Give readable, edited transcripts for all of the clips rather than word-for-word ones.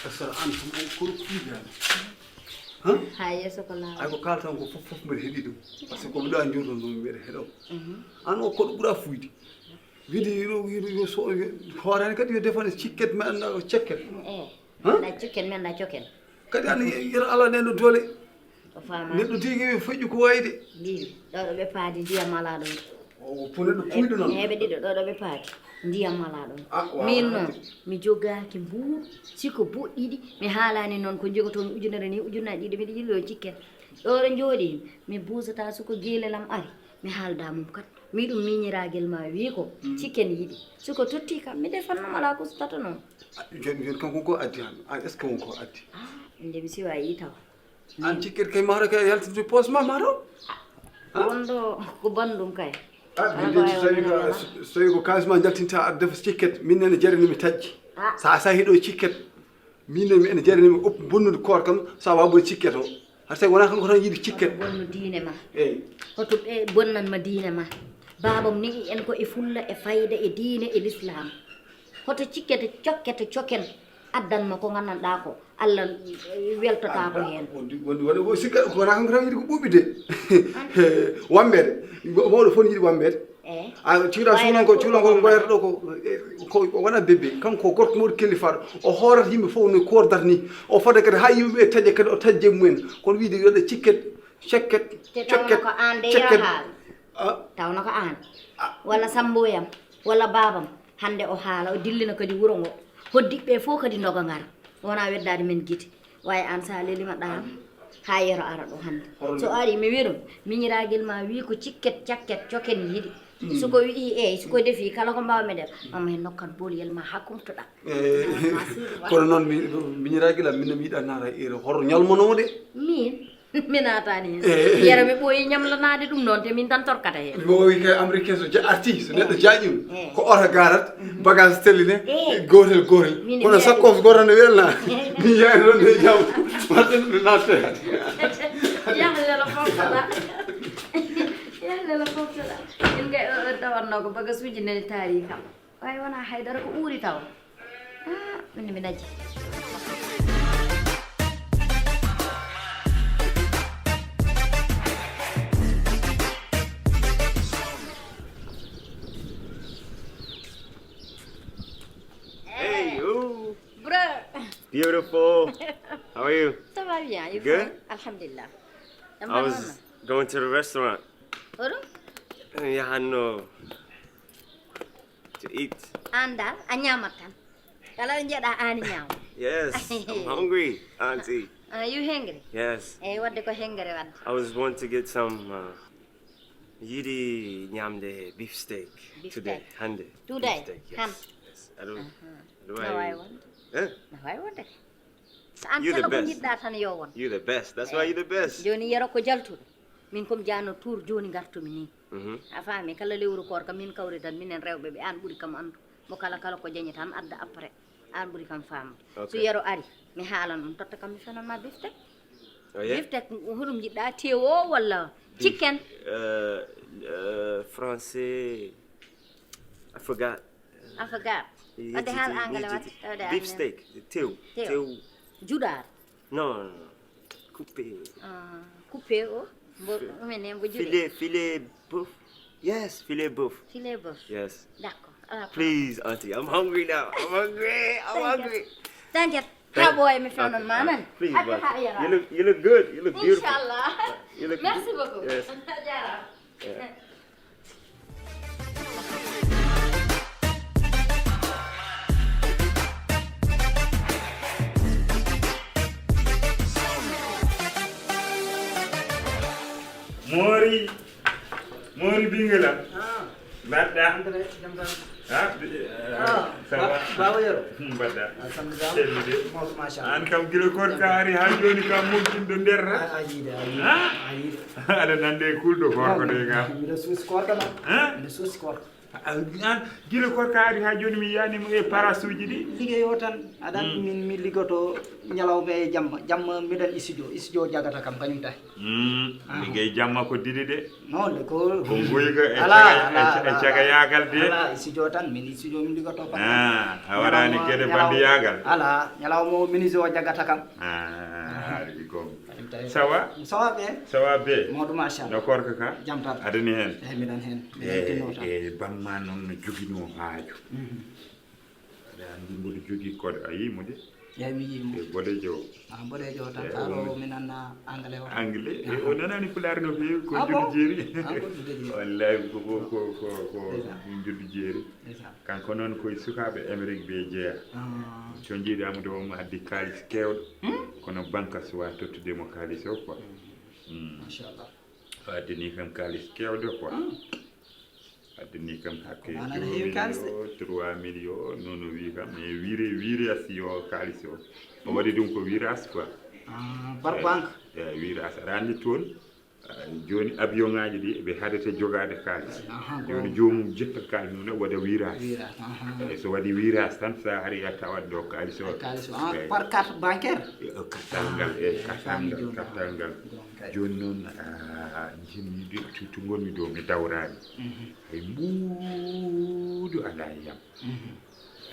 Asal antum o kurkuya. Ha? Haye sokola. Ay ko kaltan ko fof mbe hedi dum. Parce que ko do anjurdo dum mbe hedo. An o ko bura fuidi. Vidi yo so horani kadi yo defane chicket me anda o chicket. Na chicken men na choken. Kadi an yira ala neno dole. O fama. Neddo tigi feju ko wayde. Ndi do be paadi ndiyam mala do. O punedo puydo non. Be dido do be paadi ndiyam mala do. Min non mi jogaaki bu siko bu didi mi halani non ko jogoto mi ujunere ni ujunaji de mi jillo chicken. Do re jodi mi busata suko gelelam ari mi halda mum kat mi dum miñiragel ma wi ko chicken yidi suko totti kam mi defanno mala ko stata non. Jen kanko ko addi han est ce que wonko addi. Inde mi siwa yi taw. An chicket kay maro kay yaltide poste ma maro. Wondo ko bandum kay. So ko kasma jaltinta ad def chicket min ene jarani mi tajji. Sa hido chicket min ene jarani mi op bonnude koor kam sa wabo chicket o. Har say wona kanko tan yidi chicket. Bonnu diine ma. Eyi. Hoto be bonnan ma diine ma. Babam ni en ko e fulla e fayda e diine e l'islam. Hoto chicket chokken addan ma ko gananda ko Allah weltata ko hen. Woni o sikka ko wona kanko tan yidi ko bubide. Wambede. Mawɗo fof yiɗi wambede. A tira sunan ko goyata ɗo ko wona bébé kanko gorko mawɗo kellifaɗo o hoorata yimɓe fof no kordata ni o fada kadi ha yimɓeɓe taƴa kadi o tajje mumen kono wiide yoɗe cikket ko an de yara haal tawno ko an walla samboyam walla babam hande o haala o dillina kadi wuro ngo hoddiɓe fof kadi doga ngara wona weddade men guite way an sa lelima ɗam ha yero ara ɗo hande so ari mi wirum miñiragel ma wi ko cikket coken yiɗi suko wi suko defi kala ko mbawmi def mama hen nokkan boliyel ma hakkumtoɗa kono noon miñiragel am min mi yiɗa nata ere horo ñalmonomo de min mi natani hen yero mi ɓooyi ñamlanade ɗum noon te min tan torkata hen wi kay américain so arti so neɗɗo jaƴima ko oto garat bagage telline gotel kono sakkos goto ne welna mi yaani ɗon de jaw marɗeɗo natte yahlela foftoɗa yahlela foftoɗa min gay ɗo tawanno ko bagage uji nene taari kam way wona haydara ko ɓuuri taw min mi daji Beautiful. How are you? Ça va bien. You good? Alhamdulillah. I was going to the restaurant. Oro? Yeah, no. To eat. Anda, anyamatan. Kalau njada ani nyam. Yes, I'm hungry, Auntie. Are you hungry? Yes. What they call hungry one? I was want to get some yidi nyamde beef steak today. Hande. Today? Beef steak, Ham? Yes. I don't. No, I want. Eh? No, I want it. You're the best. You're the best. That's why you're the best. Joni yero ko jaltude. Min kom jano tour joni gartumi ni. A faami kala lewru koor kam min kawri tan minen rewbe be an buri kam andu. Mo kala ko jañi tan adda après. An buri kam faam. So yero ari mi haalan dum totta kam mi fanan ma biftek. Oh yeah. Biftek hudum jidda tewo walla chicken. Français. I forgot. What the hell Angela what? Beef steak. Tew. Judar. Non, coupé. Coupé oh. Filet bœuf. Yes, filet bœuf. Filet bœuf. Yes. D'accord. Please, auntie, I'm hungry now. I'm hungry. Thank you. Boy, me found on man. Please, you look good. You look beautiful. Inshallah. You look Merci beaucoup. Yes. Yeah. Mori bingala. Badda. Ça va? Baba Yoro. Badda. Alhamdulillah. Mashallah. An kam gila korka ari ha joni kam multindo nder. Ayide. Ada nande kuldo korko de ga. Mira sus korka ma. Mira sus korka. An gila korka ari ha joni mi yani mo e parasuji di. Liggéeyoo tan aɗan min mi liggoto ñalawɓe e jamma mbiɗen studio jagata kam kañum tahi liggey jamma ko didi de non le ko goyga e caga yagal de ala studio tan min studio min liggoto pat a waɗani gueɗe bandi yagal ala ñalawmo ministre o jagata kam ari gom sawa ɓe mawɗo machallah no korka ka jam tan adani hen miɗen hen e bamma noon no joguino haaju aɗa andi mboɗo jogui code a yimo de mi yimo boɗejo boɗejo tan karo min anna anglais o anglais o nanani pulaar no fewi ko joddu jeeri wallahi ko min joddu jeeri kanko noon koye sukaɓe Amérique ɓe jeeya so jiiɗama de omo addi kalis kewɗo kono banque suwa tottudemo kalis o quoi machallah o addini kam kalis kewɗo quoi addini kam hakke 3 millions nono wi kam e wiire asi o kalis o o waɗi ɗum ko wiras quoi par banque wiras aɗa andi toon joni avion ngaji ɗi ɓe haadete jogade kalis joni jomum jetta kalis mum o waɗa wiras so waɗi wiras tan sa ari a tawat ɗo kalis o par carte bancaire kartal ngal joni noon jimmiɗi to gonmi ɗo mi dawrani hay mbuuɗo ala yam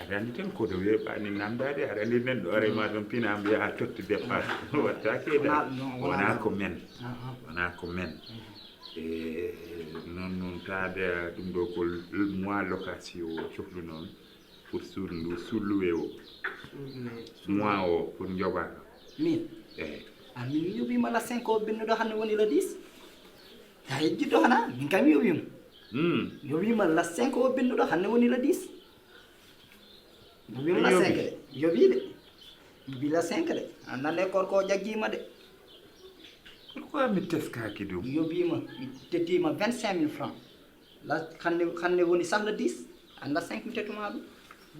aɗa andi tan koɗo weeɓani namdade aɗa andi neɗɗo arema tan pina mbiya a totti dépense watta keeɗa wona ko men e noon taade ɗum ɗo ko mois location cohlu noon pour suudu ndu sulluwe o mois o pour joɓaka min min yoɓima la 5 o binnuɗo hannde woni le 10 ta yejjidɗo hana min kam yoɓima yoɓima la 5 o binnuɗo hannde woni le 10 yoɓima la 5 de yoɓide yoɓi la 5 de annande korko jaggima de pourquoi mi teskaki ɗum yoɓima teddima 25 000 francs la hannde woni sah le 10 anda 5 mi tettuma ɗum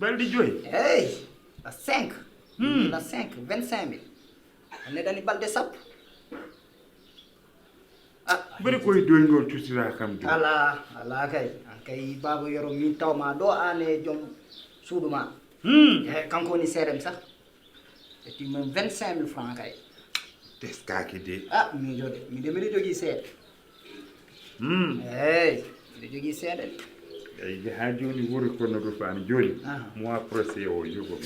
balɗe joyi eyyi la 5 la 5 25 000 ane dani balde sappo mbaɗa koye doygol custira kam de ala kay Baba Yoro min tawma ɗo ane joom suudu ma e kanko woni seedem sah ƴettima 25 000 francs kay teskaki de mijo de mbiɗa jogui seeɗa eyyi mbiɗa jogui seeɗa de eyyi ha joni wori kono rufani joni mois procé o jogom